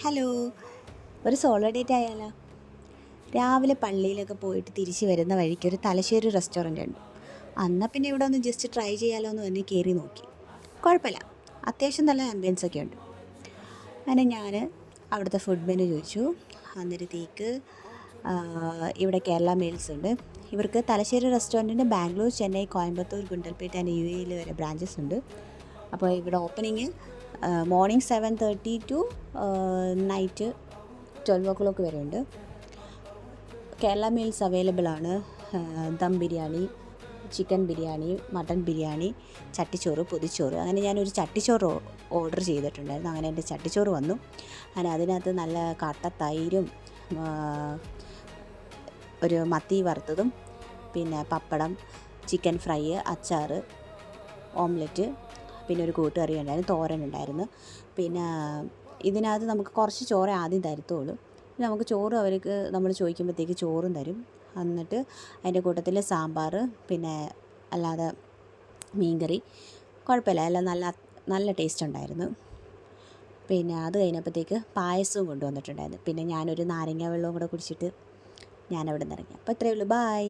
Hello, ഒരു solo date ആയാലോ? രാവിലെ പള്ളിയിലൊക്കെ പോയിട്ട് തിരിച്ച് വരുന്ന വഴിക്ക് ഒരു തലശ്ശേരി റെസ്റ്റോറൻ്റ് ഉണ്ട്. എന്നാൽ പിന്നെ ഇവിടെ ഒന്ന് ജസ്റ്റ് ട്രൈ ചെയ്യാലോ എന്ന് പറഞ്ഞ് കയറി നോക്കി. കുഴപ്പമില്ല, അത്യാവശ്യം നല്ല ആംബിയൻസ് ഒക്കെ ഉണ്ട്. അങ്ങനെ ഞാൻ അവിടുത്തെ ഫുഡ് മെനു ചോദിച്ചു. അന്നേരത്തേക്ക് ഇവിടെ കേരള മീൽസ് ഉണ്ട്. ഇവർക്ക് തലശ്ശേരി റെസ്റ്റോറൻറ്റിന് ബാംഗ്ലൂർ, ചെന്നൈ, കോയമ്പത്തൂർ, ഗുണ്ടൽപേട്ട ആൻഡ് UAE വരെ ബ്രാഞ്ചസ് ഉണ്ട്. അപ്പോൾ ഇവിടെ ഓപ്പണിങ് മോർണിംഗ് 7:30 ടു നൈറ്റ് 12 വരെ ഉണ്ട്. കേരള മീൽസ് അവൈലബിൾ ആണ്. ദം ബിരിയാണി, ചിക്കൻ ബിരിയാണി, മട്ടൻ ബിരിയാണി, ചട്ടിച്ചോറ്, പൊതിച്ചോറ്. അങ്ങനെ ഞാനൊരു ചട്ടിച്ചോറ് ഓർഡർ ചെയ്തിട്ടുണ്ടായിരുന്നു. അങ്ങനെ എൻ്റെ ചട്ടിച്ചോറ് വന്നു. അങ്ങനെ അതിനകത്ത് നല്ല കട്ട തൈരും ഒരു മത്തി വറുത്തതും പിന്നെ പപ്പടം, ചിക്കൻ ഫ്രൈ, അച്ചാർ, ഓംലെറ്റ്, പിന്നെ ഒരു കൂട്ടുകറി ഉണ്ടായിരുന്നു, തോരൻ ഉണ്ടായിരുന്നു. പിന്നെ ഇതിനകത്ത് നമുക്ക് കുറച്ച് ചോറ് ആദ്യം തരത്തുള്ളൂ. നമുക്ക് ചോറ് അവർക്ക് നമ്മൾ ചോദിക്കുമ്പോഴത്തേക്ക് ചോറും തരും. എന്നിട്ട് അതിൻ്റെ കൂട്ടത്തിൽ സാമ്പാർ, പിന്നെ അല്ലാതെ മീൻകറി, കുഴപ്പമില്ല, എല്ലാം നല്ല നല്ല ടേസ്റ്റ് ഉണ്ടായിരുന്നു. പിന്നെ അത് കഴിഞ്ഞപ്പോഴത്തേക്ക് പായസവും കൊണ്ടുവന്നിട്ടുണ്ടായിരുന്നു. പിന്നെ ഞാനൊരു നാരങ്ങ വെള്ളവും കൂടെ കുടിച്ചിട്ട് ഞാനവിടെ നിന്ന് ഇറങ്ങി. അപ്പോൾ ഇത്രയേ ഉള്ളൂ. ബായ്.